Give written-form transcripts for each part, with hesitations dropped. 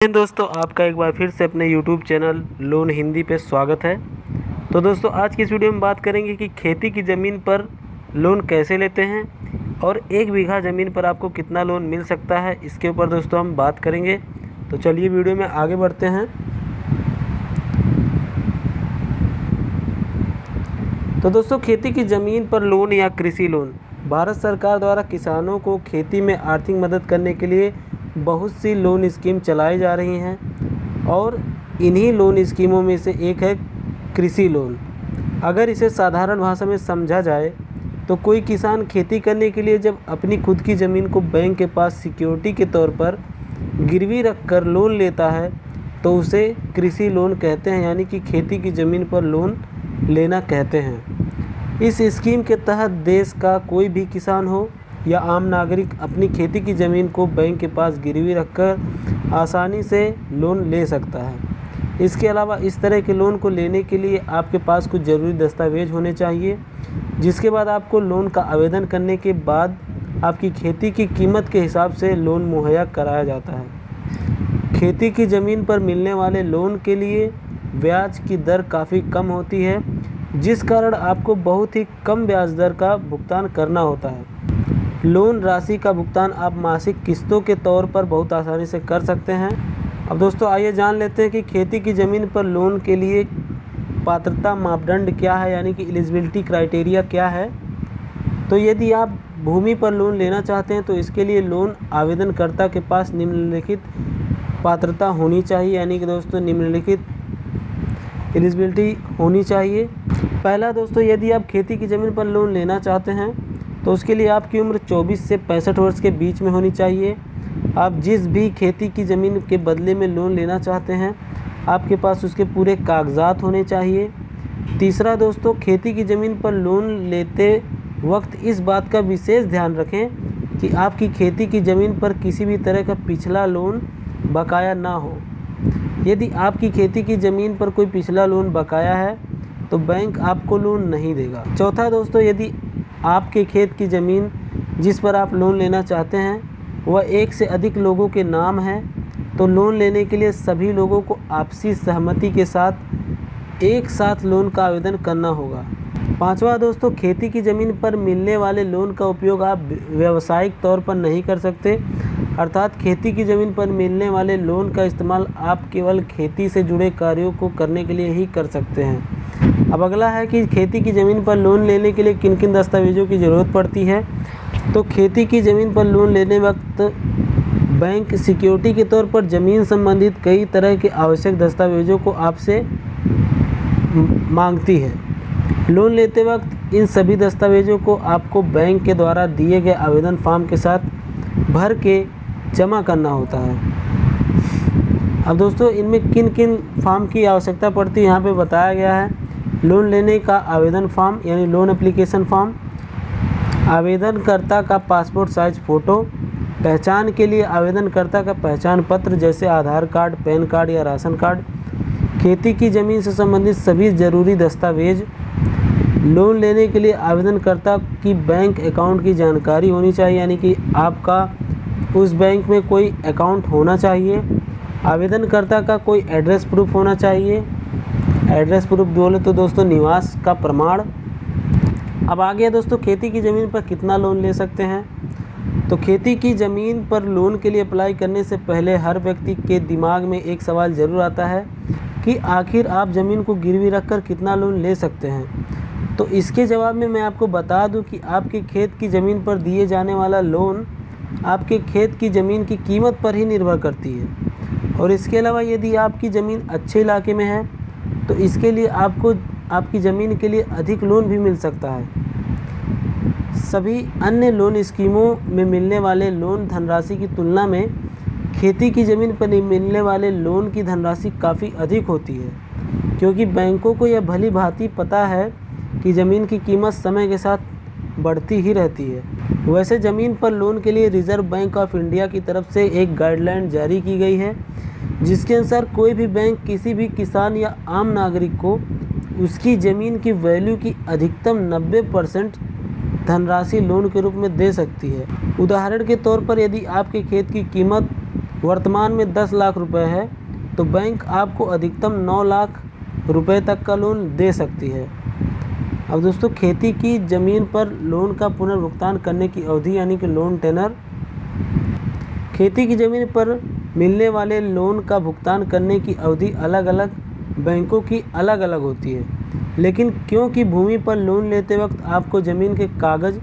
दोस्तों, आपका एक बार फिर से अपने YouTube चैनल लोन हिंदी पे स्वागत है। तो दोस्तों, आज की इस वीडियो में बात करेंगे कि खेती की ज़मीन पर लोन कैसे लेते हैं और 1 बीघा ज़मीन पर आपको कितना लोन मिल सकता है, इसके ऊपर दोस्तों हम बात करेंगे। तो चलिए वीडियो में आगे बढ़ते हैं। तो दोस्तों, खेती की ज़मीन पर लोन या कृषि लोन भारत सरकार द्वारा किसानों को खेती में आर्थिक मदद करने के लिए बहुत सी लोन स्कीम चलाई जा रही हैं और इन्हीं लोन स्कीमों में से एक है कृषि लोन। अगर इसे साधारण भाषा में समझा जाए तो कोई किसान खेती करने के लिए जब अपनी खुद की ज़मीन को बैंक के पास सिक्योरिटी के तौर पर गिरवी रखकर लोन लेता है तो उसे कृषि लोन कहते हैं, यानी कि खेती की ज़मीन पर लोन लेना कहते हैं। इस स्कीम के तहत देश का कोई भी किसान हो या आम नागरिक अपनी खेती की ज़मीन को बैंक के पास गिरवी रखकर आसानी से लोन ले सकता है। इसके अलावा इस तरह के लोन को लेने के लिए आपके पास कुछ ज़रूरी दस्तावेज होने चाहिए, जिसके बाद आपको लोन का आवेदन करने के बाद आपकी खेती की कीमत के हिसाब से लोन मुहैया कराया जाता है। खेती की ज़मीन पर मिलने वाले लोन के लिए ब्याज की दर काफ़ी कम होती है, जिस कारण आपको बहुत ही कम ब्याज दर का भुगतान करना होता है। लोन राशि का भुगतान आप मासिक किस्तों के तौर पर बहुत आसानी से कर सकते हैं। अब दोस्तों, आइए जान लेते हैं कि खेती की ज़मीन पर लोन के लिए पात्रता मापदंड क्या है, यानी कि एलिजिबिलिटी क्राइटेरिया क्या है। तो यदि आप भूमि पर लोन लेना चाहते हैं तो इसके लिए लोन आवेदनकर्ता के पास निम्नलिखित पात्रता होनी चाहिए, यानी कि दोस्तों निम्नलिखित एलिजिबिलिटी होनी चाहिए। पहला दोस्तों, यदि आप खेती की ज़मीन पर लोन लेना चाहते हैं तो उसके लिए आपकी उम्र 24 से 65 वर्ष के बीच में होनी चाहिए। आप जिस भी खेती की ज़मीन के बदले में लोन लेना चाहते हैं आपके पास उसके पूरे कागजात होने चाहिए। तीसरा दोस्तों, खेती की ज़मीन पर लोन लेते वक्त इस बात का विशेष ध्यान रखें कि आपकी खेती की ज़मीन पर किसी भी तरह का पिछला लोन बकाया ना हो। यदि आपकी खेती की ज़मीन पर कोई पिछला लोन बकाया है तो बैंक आपको लोन नहीं देगा। चौथा दोस्तों, यदि आपके खेत की ज़मीन जिस पर आप लोन लेना चाहते हैं वह 1 से अधिक लोगों के नाम है तो लोन लेने के लिए सभी लोगों को आपसी सहमति के साथ एक साथ लोन का आवेदन करना होगा। पांचवा दोस्तों, खेती की ज़मीन पर मिलने वाले लोन का उपयोग आप व्यावसायिक तौर पर नहीं कर सकते, अर्थात खेती की ज़मीन पर मिलने वाले लोन का इस्तेमाल आप केवल खेती से जुड़े कार्यों को करने के लिए ही कर सकते हैं। अब अगला है कि खेती की ज़मीन पर लोन लेने के लिए किन किन दस्तावेज़ों की ज़रूरत पड़ती है। तो खेती की ज़मीन पर लोन लेने वक्त बैंक सिक्योरिटी के तौर पर ज़मीन संबंधित कई तरह के आवश्यक दस्तावेज़ों को आपसे मांगती है। लोन लेते वक्त इन सभी दस्तावेज़ों को आपको बैंक के द्वारा दिए गए आवेदन फॉर्म के साथ भर के जमा करना होता है। अब दोस्तों, इनमें किन किन फॉर्म की आवश्यकता पड़ती है यहाँ पे बताया गया है। लोन लेने का आवेदन फॉर्म यानी लोन एप्लीकेशन फॉर्म, आवेदनकर्ता का पासपोर्ट साइज फ़ोटो, पहचान के लिए आवेदनकर्ता का पहचान पत्र जैसे आधार कार्ड, पैन कार्ड या राशन कार्ड, खेती की ज़मीन से संबंधित सभी ज़रूरी दस्तावेज। लोन लेने के लिए आवेदनकर्ता की बैंक अकाउंट की जानकारी होनी चाहिए, यानी कि आपका उस बैंक में कोई अकाउंट होना चाहिए। आवेदनकर्ता का कोई एड्रेस प्रूफ होना चाहिए। एड्रेस प्रूफ बोले तो दोस्तों निवास का प्रमाण। अब आ गया दोस्तों, खेती की ज़मीन पर कितना लोन ले सकते हैं। तो खेती की ज़मीन पर लोन के लिए अप्लाई करने से पहले हर व्यक्ति के दिमाग में एक सवाल ज़रूर आता है कि आखिर आप ज़मीन को गिरवी रखकर कितना लोन ले सकते हैं। तो इसके जवाब में मैं आपको बता दूं कि आपके खेत की ज़मीन पर दिए जाने वाला लोन आपके खेत की ज़मीन की कीमत पर ही निर्भर करती है। और इसके अलावा यदि आपकी ज़मीन अच्छे इलाके में है तो इसके लिए आपको आपकी ज़मीन के लिए अधिक लोन भी मिल सकता है। सभी अन्य लोन स्कीमों में मिलने वाले लोन धनराशि की तुलना में खेती की ज़मीन पर मिलने वाले लोन की धनराशि काफ़ी अधिक होती है, क्योंकि बैंकों को यह भली भांति पता है कि ज़मीन की कीमत समय के साथ बढ़ती ही रहती है। वैसे ज़मीन पर लोन के लिए रिज़र्व बैंक ऑफ इंडिया की तरफ से एक गाइडलाइन जारी की गई है, जिसके अनुसार कोई भी बैंक किसी भी किसान या आम नागरिक को उसकी ज़मीन की वैल्यू की अधिकतम 90% धनराशि लोन के रूप में दे सकती है। उदाहरण के तौर पर यदि आपके खेत की कीमत वर्तमान में 10 लाख रुपए है तो बैंक आपको अधिकतम 9 लाख रुपए तक का लोन दे सकती है। अब दोस्तों, खेती की ज़मीन पर लोन का पुनर्भुगतान करने की अवधि यानी कि लोन टेनर, खेती की ज़मीन पर मिलने वाले लोन का भुगतान करने की अवधि अलग अलग बैंकों की अलग अलग होती है, लेकिन क्योंकि भूमि पर लोन लेते वक्त आपको ज़मीन के कागज़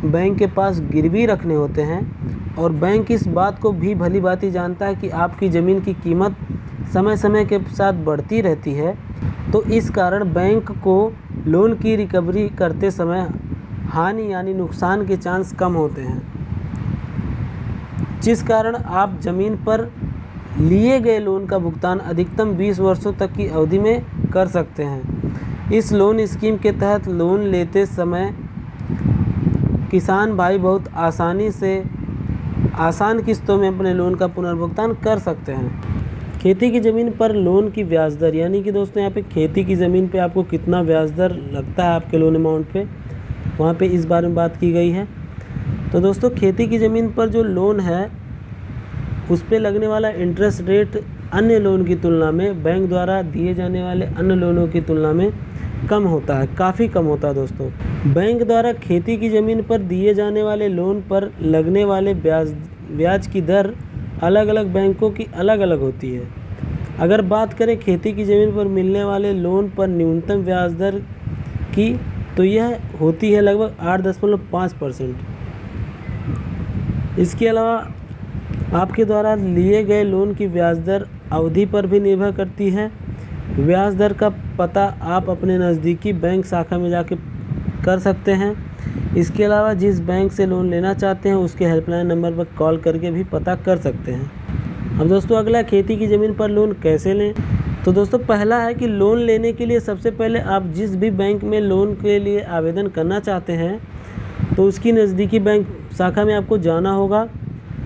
बैंक के पास गिरवी रखने होते हैं और बैंक इस बात को भी भली भांति जानता है कि आपकी ज़मीन की कीमत समय समय के साथ बढ़ती रहती है, तो इस कारण बैंक को लोन की रिकवरी करते समय हानि यानी नुकसान के चांस कम होते हैं, जिस कारण आप ज़मीन पर लिए गए लोन का भुगतान अधिकतम 20 वर्षों तक की अवधि में कर सकते हैं। इस लोन स्कीम के तहत लोन लेते समय किसान भाई बहुत आसान किस्तों में अपने लोन का पुनर्भुगतान कर सकते हैं। खेती की ज़मीन पर लोन की ब्याज दर, यानी कि दोस्तों यहाँ पे खेती की ज़मीन पे आपको कितना ब्याज दर लगता है आपके लोन अमाउंट पे, वहाँ पे इस बारे में बात की गई है। तो दोस्तों, खेती की ज़मीन पर जो लोन है उस पे लगने वाला इंटरेस्ट रेट अन्य लोन की तुलना में, बैंक द्वारा दिए जाने वाले अन्य लोनों की तुलना में कम होता है, काफ़ी कम होता है दोस्तों। बैंक द्वारा खेती की ज़मीन पर दिए जाने वाले लोन पर लगने वाले ब्याज की दर अलग अलग बैंकों की अलग अलग होती है। अगर बात करें खेती की ज़मीन पर मिलने वाले लोन पर न्यूनतम ब्याज दर की, तो यह होती है लगभग 8.5%। इसके अलावा आपके द्वारा लिए गए लोन की ब्याज दर अवधि पर भी निर्भर करती है। ब्याज दर का पता आप अपने नज़दीकी बैंक शाखा में जाके कर सकते हैं। इसके अलावा जिस बैंक से लोन लेना चाहते हैं उसके हेल्पलाइन नंबर पर कॉल करके भी पता कर सकते हैं। अब दोस्तों, अगला खेती की ज़मीन पर लोन कैसे लें। तो दोस्तों, पहला है कि लोन लेने के लिए सबसे पहले आप जिस भी बैंक में लोन के लिए आवेदन करना चाहते हैं तो उसकी नज़दीकी बैंक शाखा में आपको जाना होगा,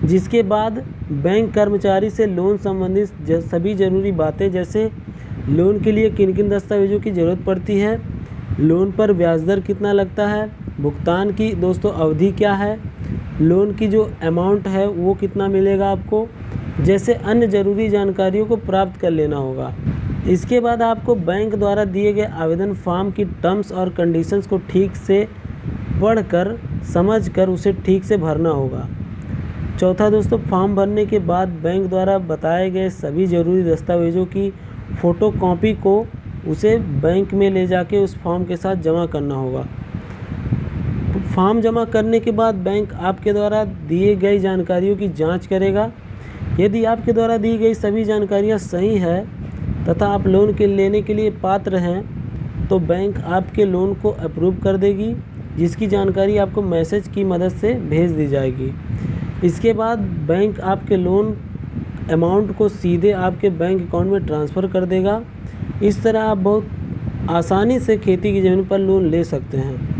जिसके बाद बैंक कर्मचारी से लोन संबंधित सभी ज़रूरी बातें, जैसे लोन के लिए किन किन दस्तावेज़ों की ज़रूरत पड़ती है, लोन पर ब्याज दर कितना लगता है, भुगतान की दोस्तों अवधि क्या है, लोन की जो अमाउंट है वो कितना मिलेगा आपको, जैसे अन्य ज़रूरी जानकारियों को प्राप्त कर लेना होगा। इसके बाद आपको बैंक द्वारा दिए गए आवेदन फॉर्म की टर्म्स और कंडीशंस को ठीक से पढ़कर समझकर उसे ठीक से भरना होगा। चौथा दोस्तों, फॉर्म भरने के बाद बैंक द्वारा बताए गए सभी ज़रूरी दस्तावेज़ों की फ़ोटोकॉपी को उसे बैंक में ले जाके उस फॉर्म के साथ जमा करना होगा। फॉर्म जमा करने के बाद बैंक आपके द्वारा दिए गई जानकारियों की जांच करेगा। यदि आपके द्वारा दी गई सभी जानकारियां सही है तथा आप लोन के लेने के लिए पात्र हैं तो बैंक आपके लोन को अप्रूव कर देगी, जिसकी जानकारी आपको मैसेज की मदद से भेज दी जाएगी। इसके बाद बैंक आपके लोन अमाउंट को सीधे आपके बैंक अकाउंट में ट्रांसफ़र कर देगा। इस तरह आप बहुत आसानी से खेती की ज़मीन पर लोन ले सकते हैं।